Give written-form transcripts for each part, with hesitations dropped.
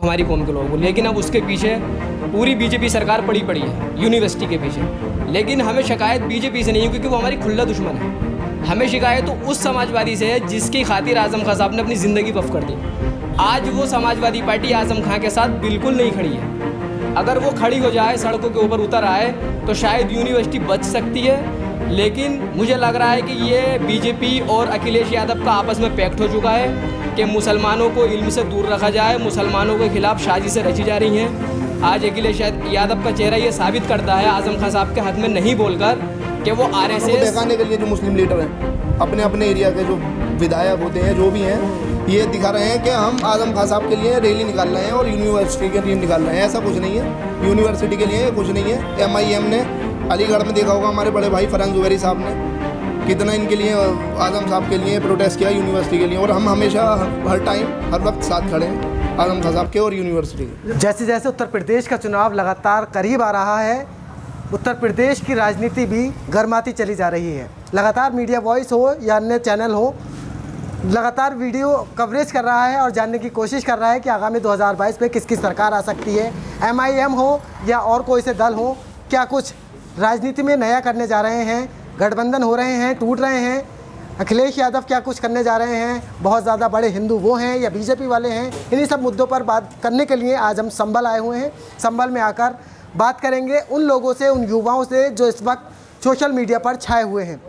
हमारी कौम के लोगों को, लेकिन अब उसके पीछे पूरी बीजेपी सरकार पड़ी है यूनिवर्सिटी के पीछे। लेकिन हमें शिकायत बीजेपी से नहीं है, क्योंकि वो हमारी खुला दुश्मन है। हमें शिकायत तो उस समाजवादी से है जिसकी खातिर आज़म खां साहब ने अपनी ज़िंदगी वक्फ कर दी। आज वो समाजवादी पार्टी आज़म खां के साथ बिल्कुल नहीं खड़ी है। अगर वो खड़ी हो जाए, सड़कों के ऊपर उतर आए, तो शायद यूनिवर्सिटी बच सकती है। लेकिन मुझे लग रहा है कि ये बीजेपी और अखिलेश यादव का आपस में पैक्ट हो चुका है कि मुसलमानों को इल्म से दूर रखा जाए, मुसलमानों के खिलाफ साजिशें रची जा रही हैं। आज अखिलेश यादव का चेहरा ये साबित करता है आज़म खां साहब के हक में नहीं बोलकर कि वो आरएसएस दिखाने के लिए जो मुस्लिम लीडर हैं, अपने अपने एरिया के जो विधायक होते हैं, जो भी हैं, ये दिखा रहे हैं कि हम आज़म खां साहब के लिए रैली निकाल रहे हैं और यूनिवर्सिटी के लिए निकाल रहे हैं। ऐसा कुछ नहीं है, यूनिवर्सिटी के लिए कुछ नहीं है। MIM ने अलीगढ़ में देखा होगा, हमारे बड़े भाई फरहान ज़ुबैरी साहब ने कितना इनके लिए, आज़म साहब के लिए प्रोटेस्ट किया, यूनिवर्सिटी के लिए। और हम हमेशा हर टाइम हर वक्त साथ खड़े हैं आज़म खां साहब के और यूनिवर्सिटी के। जैसे जैसे उत्तर प्रदेश का चुनाव लगातार करीब आ रहा है, उत्तर प्रदेश की राजनीति भी गर्माती चली जा रही है। लगातार मीडिया वॉइस हो या अन्य चैनल हो, लगातार वीडियो कवरेज कर रहा है और जानने की कोशिश कर रहा है कि आगामी 2022 में किसकी सरकार आ सकती है। MIM हो या और कोई से दल हो, क्या कुछ राजनीति में नया करने जा रहे हैं, गठबंधन हो रहे हैं, टूट रहे हैं। अखिलेश यादव क्या कुछ करने जा रहे हैं, बहुत ज़्यादा बड़े हिंदू वो हैं या बीजेपी वाले हैं। इन्हीं सब मुद्दों पर बात करने के लिए आज हम संभल आए हुए हैं। संभल में आकर बात करेंगे उन लोगों से, उन युवाओं से जो इस वक्त सोशल मीडिया पर छाए हुए हैं।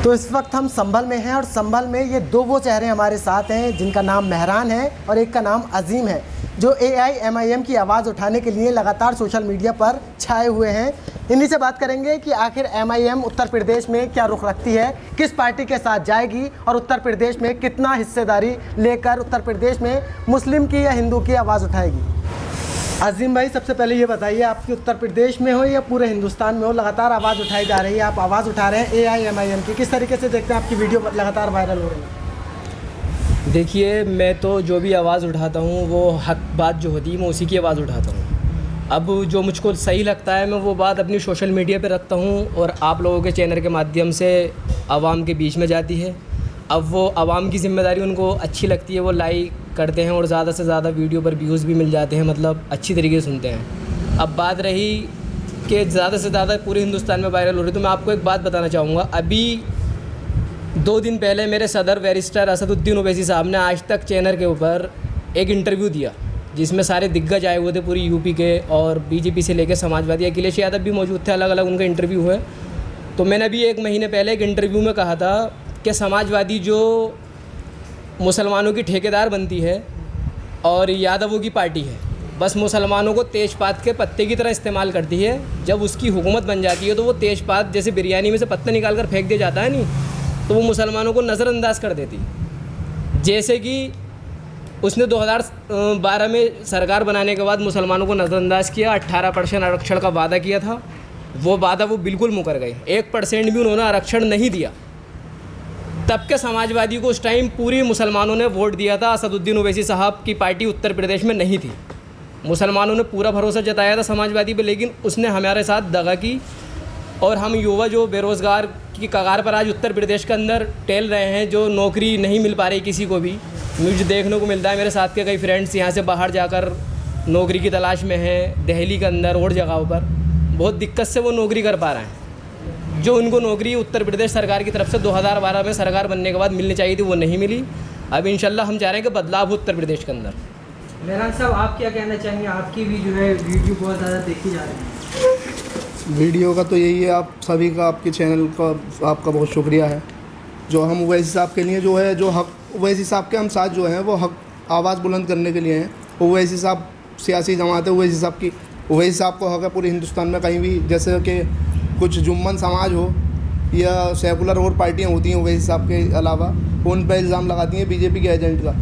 तो इस वक्त हम संभल में हैं और संभल में ये दो वो चेहरे हमारे साथ हैं जिनका नाम मेहरान है और एक का नाम अजीम है, जो AIMIM की आवाज़ उठाने के लिए लगातार सोशल मीडिया पर छाए हुए हैं। इन्हीं से बात करेंगे कि आखिर MIM उत्तर प्रदेश में क्या रुख रखती है, किस पार्टी के साथ जाएगी और उत्तर प्रदेश में कितना हिस्सेदारी लेकर उत्तर प्रदेश में मुस्लिम की या हिंदू की आवाज़ उठाएगी। अजीम भाई, सबसे पहले ये बताइए, आपकी उत्तर प्रदेश में हो या पूरे हिंदुस्तान में हो, लगातार आवाज़ उठाई जा रही है, आप आवाज़ उठा रहे हैं AIMIM की, किस तरीके से देखते हैं, आपकी वीडियो लगातार वायरल हो रही है? देखिए, मैं तो जो भी आवाज़ उठाता हूँ वो हक बात जो होती है मैं उसी की आवाज़ उठाता हूँ। अब जो मुझको सही लगता है मैं वो बात अपनी सोशल मीडिया पे रखता हूँ और आप लोगों के चैनल के माध्यम से आवाम के बीच में जाती है। अब वो आवाम की ज़िम्मेदारी उनको अच्छी लगती है, वो लाइक करते हैं और ज़्यादा से ज़्यादा वीडियो पर व्यूज़ भी मिल जाते हैं, मतलब अच्छी तरीके से सुनते हैं। अब बात रही कि ज़्यादा से ज़्यादा पूरे हिंदुस्तान में वायरल हो रही, तो मैं आपको एक बात बताना चाहूँगा। अभी 2 दिन पहले मेरे सदर बैरिस्टर असदुद्दीन ओवैसी साहब ने आज तक चैनल के ऊपर एक इंटरव्यू दिया जिसमें सारे दिग्गज आए हुए थे पूरी यूपी के, और बीजेपी से लेकर समाजवादी, अखिलेश यादव भी मौजूद थे, अलग अलग उनके इंटरव्यू हुए। तो मैंने अभी 1 महीने पहले एक इंटरव्यू में कहा था कि समाजवादी जो मुसलमानों की ठेकेदार बनती है और यादवों की पार्टी है, बस मुसलमानों को तेज़पात के पत्ते की तरह इस्तेमाल करती है। जब उसकी हुकूमत बन जाती है तो वो तेज़पात जैसे बिरयानी में से पत्ते निकाल कर फेंक दिया जाता है नहीं, तो वो मुसलमानों को नज़रअंदाज कर देती। जैसे कि उसने 2012 में सरकार बनाने के बाद मुसलमानों को नज़रअंदाज किया, 18% आरक्षण का वादा किया था, वो वादा वो बिल्कुल मुकर गए, 1% भी उन्होंने आरक्षण नहीं दिया। तब के समाजवादी को उस टाइम पूरी मुसलमानों ने वोट दिया था, असदुद्दीन ओवैसी साहब की पार्टी उत्तर प्रदेश में नहीं थी। मुसलमानों ने पूरा भरोसा जताया था समाजवादी पे, लेकिन उसने हमारे साथ दगा की और हम युवा जो बेरोज़गार की कगार पर आज उत्तर प्रदेश के अंदर टहल रहे हैं, जो नौकरी नहीं मिल पा रही किसी को भी, मुझे देखने को मिलता है। मेरे साथ के कई फ्रेंड्स यहाँ से बाहर जाकर नौकरी की तलाश में हैं, दिल्ली के अंदर और जगहों पर बहुत दिक्कत से वो नौकरी कर पा रहे हैं। जो उनको नौकरी उत्तर प्रदेश सरकार की तरफ से 2012 में सरकार बनने के बाद मिलनी चाहिए थी, वो नहीं मिली। अब इंशाल्लाह हम चाह रहे हैं कि बदलाव हो उत्तर प्रदेश के अंदर। मेहरान साहब, आप क्या कहना चाहेंगे? आपकी भी जो है वीडियो बहुत ज़्यादा देखी जा रही है। वीडियो का तो यही है, आप सभी का, आपके चैनल का आपका बहुत शुक्रिया है। जो हम ओवैसी साहब के लिए जो है, जो हक ओवैसी साहब के हम साथ जो हैं वो हक आवाज़ बुलंद करने के लिए हैं। ओवैसी साहब सियासी जमात है, ओवैसी साहब की, ओवैसी साहब को हक है पूरे हिंदुस्तान में कहीं भी, जैसे कि कुछ जुम्मन समाज हो या सेकुलर और पार्टियाँ होती हैं ओवैसी साहब के अलावा, उन पर इल्ज़ाम लगाती हैं बीजेपी के एजेंट का,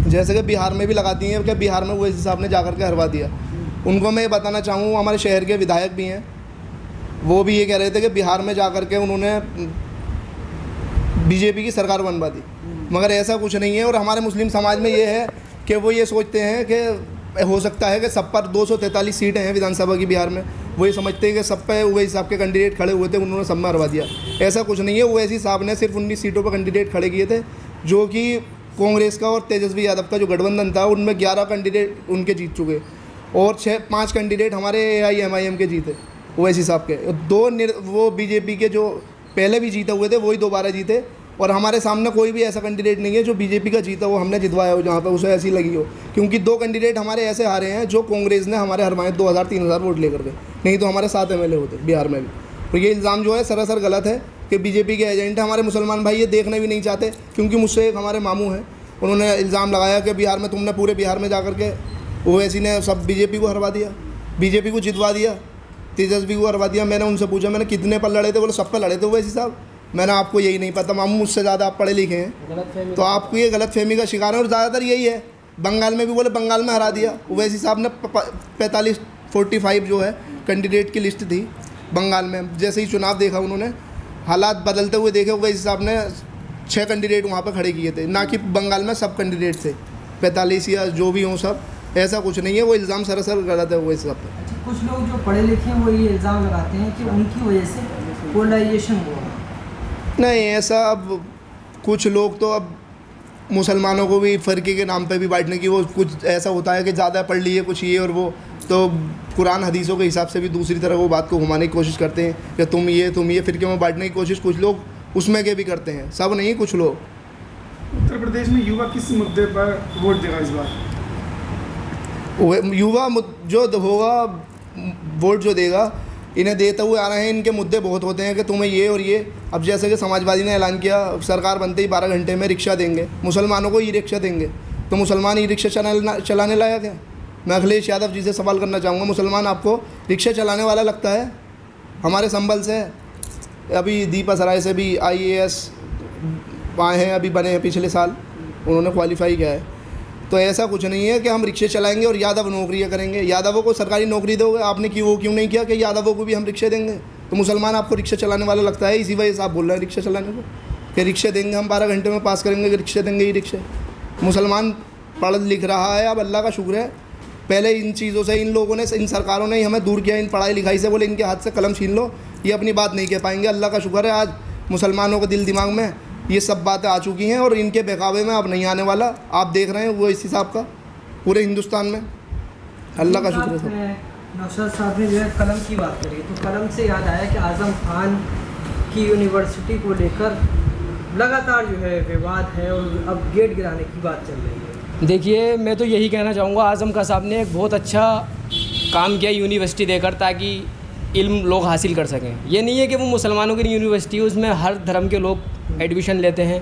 जैसे कि बिहार में भी लगाती हैं कि बिहार में ओवैसी साहब ने जाकर के हरवा दिया। उनको मैं ये बताना चाहूँ, हमारे शहर के विधायक भी हैं, वो भी ये कह रहे थे कि बिहार में जाकर के उन्होंने बीजेपी की सरकार बनवा दी, मगर ऐसा कुछ नहीं है। और हमारे मुस्लिम समाज में ये है कि वो ये सोचते हैं कि हो सकता है कि सब पर 243 सीटें हैं विधानसभा की बिहार में, वो ये समझते हैं कि सब पे ओवैसी साहब के कैंडिडेट खड़े हुए थे, उन्होंने सब में हरवा दिया। ऐसा कुछ नहीं है, ओवैसी साहब ने सिर्फ 19 सीटों पर कैंडिडेट खड़े किए थे, जो कि कांग्रेस का और तेजस्वी यादव का जो गठबंधन था उनमें 11 कैंडिडेट उनके जीत चुके और 5 कैंडिडेट हमारे AIMIM के जीते ओवैसी साहब के। वो बीजेपी के जो पहले भी जीते हुए थे वही दोबारा जीते और हमारे सामने कोई भी ऐसा कैंडिडेट नहीं है जो बीजेपी का जीता वो हमने जितवाया हो जहाँ पे उसे ऐसी लगी हो, क्योंकि 2 कैंडिडेट हमारे ऐसे हारे हैं जो कांग्रेस ने हमारे हरवाए 2000-3000 वोट लेकर के, नहीं तो हमारे 7 MLA होते बिहार में भी। तो ये इल्ज़ाम जो है सरासर गलत है कि बीजेपी के एजेंट हैं। हमारे मुसलमान भाई ये देखने भी नहीं चाहते, क्योंकि मुझसे एक हमारे मामू हैं, उन्होंने इल्ज़ाम लगाया कि बिहार में तुमने पूरे बिहार में जा कर के ओवैसी ने सब बीजेपी को हरवा दिया, बीजेपी को जितवा दिया, तेजस्वी को हरवा दिया। मैंने उनसे पूछा मैंने कितने पर लड़े थे, बोले सब पर लड़े थे ओवैसी साहब। मैंने आपको यही नहीं पता, मामू मुझसे ज़्यादा आप पढ़े लिखे हैं, तो आपको ये गलतफहमी का शिकार है। और ज़्यादातर यही है, बंगाल में भी बोले बंगाल में हरा दिया ओवैसी साहब ने। 45 जो है कैंडिडेट की लिस्ट थी बंगाल में, जैसे ही चुनाव देखा उन्होंने हालात बदलते हुए देखे, ओवैसी साहब ने 6 कैंडिडेट वहाँ पर खड़े किए थे, ना कि बंगाल में सब कैंडिडेट थे 45 या जो भी हों सब। ऐसा कुछ नहीं है, वो इल्ज़ाम सरासर गलत है ओवैसी साहब पर। अच्छा, कुछ लोग जो पढ़े लिखे हैं वो ये इल्ज़ाम लगाते हैं कि उनकी वजह से पोलराइजेशन हुआ। नहीं ऐसा, अब कुछ लोग तो अब मुसलमानों को भी फ़र्क़े के नाम पे भी बांटने की वो कुछ ऐसा होता है कि ज़्यादा पढ़ लिए कुछ ये और वो, तो कुरान हदीसों के हिसाब से भी दूसरी तरह वो बात को घुमाने की कोशिश करते हैं कि तुम ये फ़िरके में बांटने की कोशिश कुछ लोग उसमें के भी करते हैं, सब नहीं कुछ लोग। उत्तर प्रदेश में युवा किस मुद्दे पर वोट देगा इस बार? युवा जो होगा वोट जो देगा, इन्हें देते हुए आ रहे हैं, इनके मुद्दे बहुत होते हैं कि तुम्हें ये और ये। अब जैसे कि समाजवादी ने ऐलान किया सरकार बनते ही 12 घंटे में रिक्शा देंगे, मुसलमानों को ई रिक्शा देंगे, तो मुसलमान ई रिक्शा चलाने लायक है? मैं अखिलेश यादव जी से सवाल करना चाहूँगा, मुसलमान आपको रिक्शा चलाने वाला लगता है? हमारे संभल से अभी दीपा सराय से भी IAS आए हैं, अभी बने हैं पिछले साल, उन्होंने क्वालिफाई किया है। तो ऐसा कुछ नहीं है कि हम रिक्शे चलाएंगे और यादव नौकरियां करेंगे। यादवों को सरकारी नौकरी दोगे, आपने वो क्यों नहीं किया कि यादवों को भी हम रिक्शे देंगे? तो मुसलमान आपको रिक्शा चलाने वाला लगता है, इसी वजह से आप बोल रहे हैं रिक्शा चलाने को कि रिक्शे देंगे हम 12 घंटे में पास करेंगे, रिक्शे देंगे ही रिक्शे। मुसलमान पढ़ लिख रहा है, अब अल्लाह का शुक्र है। पहले इन चीज़ों से इन लोगों ने, इन सरकारों ने हमें दूर किया, इन पढ़ाई लिखाई से। बोले इनके हाथ से कलम छीन लो, ये अपनी बात नहीं कह पाएंगे। अल्लाह का शुक्र है आज मुसलमानों के दिल दिमाग में ये सब बातें आ चुकी हैं और इनके बहकावे में अब नहीं आने वाला। आप देख रहे हैं वो इस हिसाब का पूरे हिंदुस्तान में, अल्लाह का शुक्र है। नौशाद साहब ने जो है कलम की बात करी, तो कलम से याद आया कि आज़म खान की यूनिवर्सिटी को लेकर लगातार जो है विवाद है और अब गेट गिराने की बात चल रही है। देखिए, मैं तो यही कहना चाहूँगा, आज़म खान साहब ने एक बहुत अच्छा काम किया यूनिवर्सिटी देकर, ताकि इल्म लोग हासिल कर सकें। ये नहीं है कि वो मुसलमानों की यूनिवर्सिटी है, उसमें हर धर्म के लोग एडमिशन लेते हैं,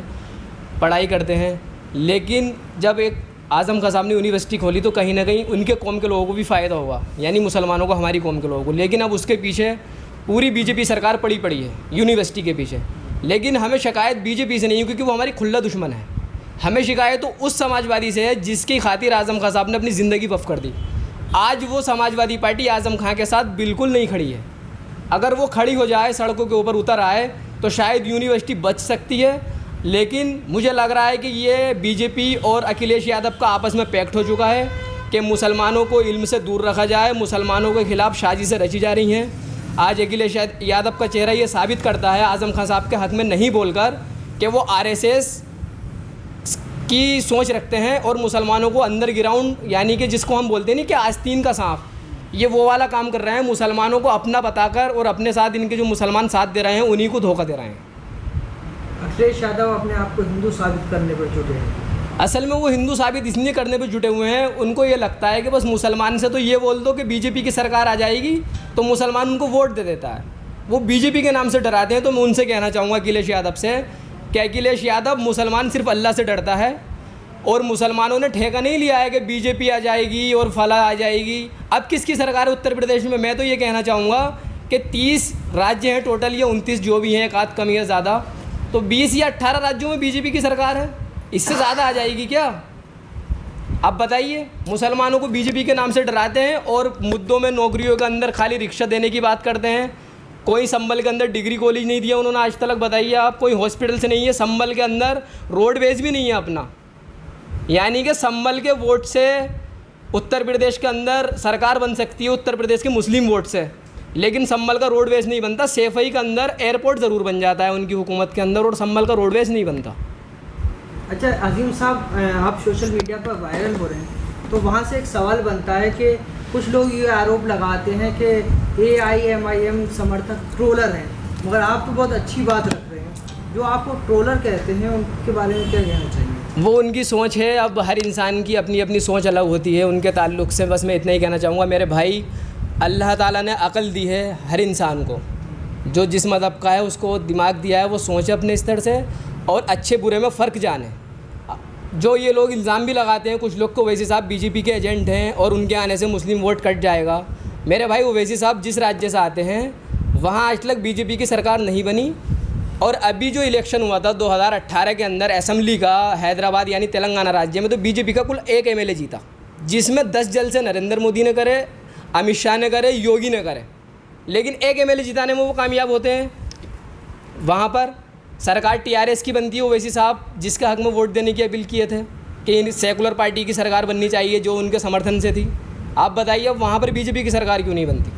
पढ़ाई करते हैं। लेकिन जब एक आज़म खान साहब ने यूनिवर्सिटी खोली तो कहीं ना कहीं उनके कौम के लोगों को भी फ़ायदा होगा, यानी मुसलमानों को, हमारी कौम के लोगों को। लेकिन अब उसके पीछे पूरी बीजेपी सरकार पड़ी है यूनिवर्सिटी के पीछे। लेकिन हमें शिकायत बीजेपी से नहीं है, क्योंकि वो हमारी खुल्ला दुश्मन है। हमें शिकायत तो उस समाजवादी से है जिसकी खातिर आज़म खान साहब ने अपनी ज़िंदगी वफ़ कर दी। आज वो समाजवादी पार्टी आज़म खान के साथ बिल्कुल नहीं खड़ी है। अगर वो खड़ी हो जाए, सड़कों के ऊपर उतर आए, तो शायद यूनिवर्सिटी बच सकती है। लेकिन मुझे लग रहा है कि ये बीजेपी और अखिलेश यादव का आपस में पैक्ट हो चुका है कि मुसलमानों को इल्म से दूर रखा जाए, मुसलमानों के ख़िलाफ़ साजिशें रची जा रही हैं। आज अखिलेश यादव का चेहरा ये साबित करता है आज़म खान साहब के हक़ में नहीं बोलकर कि वो RSS की सोच रखते हैं और मुसलमानों को अंदर ग्राउंड, यानी कि जिसको हम बोलते हैं नहीं कि आस्तीन का सांप, ये वो वाला काम कर रहे हैं। मुसलमानों को अपना बताकर और अपने साथ इनके जो मुसलमान साथ दे रहे हैं उन्हीं को धोखा दे रहे हैं। अखिलेश यादव अपने आप को हिंदू साबित करने पर जुटे हैं। असल में वो हिंदू साबित इसलिए करने पर जुटे हुए हैं, उनको ये लगता है कि बस मुसलमान से तो ये बोल दो कि बीजेपी की सरकार आ जाएगी तो मुसलमान उनको वोट दे देता है। वो बीजेपी के नाम से डराते हैं। तो मैं उनसे कहना चाहूँगा अखिलेश यादव से कि अखिलेश यादव, मुसलमान सिर्फ अल्लाह से डरता है और मुसलमानों ने ठेका नहीं लिया है कि बीजेपी आ जाएगी और फला आ जाएगी। अब किसकी सरकार है उत्तर प्रदेश में? मैं तो ये कहना चाहूँगा कि 30 राज्य हैं टोटल, या 29 जो भी हैं, एक आध कम या ज़्यादा, तो 20 या 18 राज्यों में बीजेपी की सरकार है। इससे ज़्यादा आ जाएगी क्या? अब बताइए। मुसलमानों को बीजेपी के नाम से डराते हैं और मुद्दों में, नौकरियों के अंदर खाली रिक्शा देने की बात करते हैं। कोई संभल के अंदर डिग्री कॉलेज नहीं दिया उन्होंने आज तक, बताइए आप। कोई हॉस्पिटल से नहीं है, संभल के अंदर रोडवेज भी नहीं है अपना। यानी कि संभल के वोट से उत्तर प्रदेश के अंदर सरकार बन सकती है, उत्तर प्रदेश के मुस्लिम वोट से, लेकिन संभल का रोडवेज नहीं बनता। सेफई के अंदर एयरपोर्ट ज़रूर बन जाता है उनकी हुकूमत के अंदर, और संभल का रोडवेज नहीं बनता। अच्छा अजीम साहब, आप सोशल मीडिया पर वायरल हो रहे हैं, तो वहाँ से एक सवाल बनता है कि कुछ लोग ये आरोप लगाते हैं कि AIMIM समर्थक ट्रोलर हैं, मगर आप तो बहुत अच्छी बात रख रहे हैं। जो आपको ट्रोलर कहते हैं उनके बारे में क्या कहना चाहिए? वो उनकी सोच है। अब हर इंसान की अपनी अपनी सोच अलग होती है। उनके ताल्लुक़ से बस मैं इतना ही कहना चाहूँगा, मेरे भाई, अल्लाह ताला ने अक़ल दी है हर इंसान को, जो जिस मज़हब का है उसको दिमाग दिया है, वो सोचे अपने स्तर से और अच्छे बुरे में फ़र्क जाने। जो ये लोग इल्ज़ाम भी लगाते हैं कुछ लोग को ओवैसी साहब बीजेपी के एजेंट हैं और उनके आने से मुस्लिम वोट कट जाएगा। मेरे भाई, ओवैसी साहब जिस राज्य से आते हैं वहाँ आज तक बीजेपी की सरकार नहीं बनी, और अभी जो इलेक्शन हुआ था 2018 के अंदर असेंबली का, हैदराबाद यानी तेलंगाना राज्य में, तो बीजेपी का कुल 1 MLA जीता, जिसमें 10 जलसे नरेंद्र मोदी ने करे, अमित शाह ने करे, योगी ने करे, लेकिन 1 MLA जिताने में वो कामयाब होते हैं। वहाँ पर सरकार TRS की बनती है। ओवैसी साहब जिसके हक़ में वोट देने की अपील किए थे कि सेकुलर पार्टी की सरकार बननी चाहिए जो उनके समर्थन से थी, आप बताइए अब वहाँ पर बीजेपी की सरकार क्यों नहीं बनती?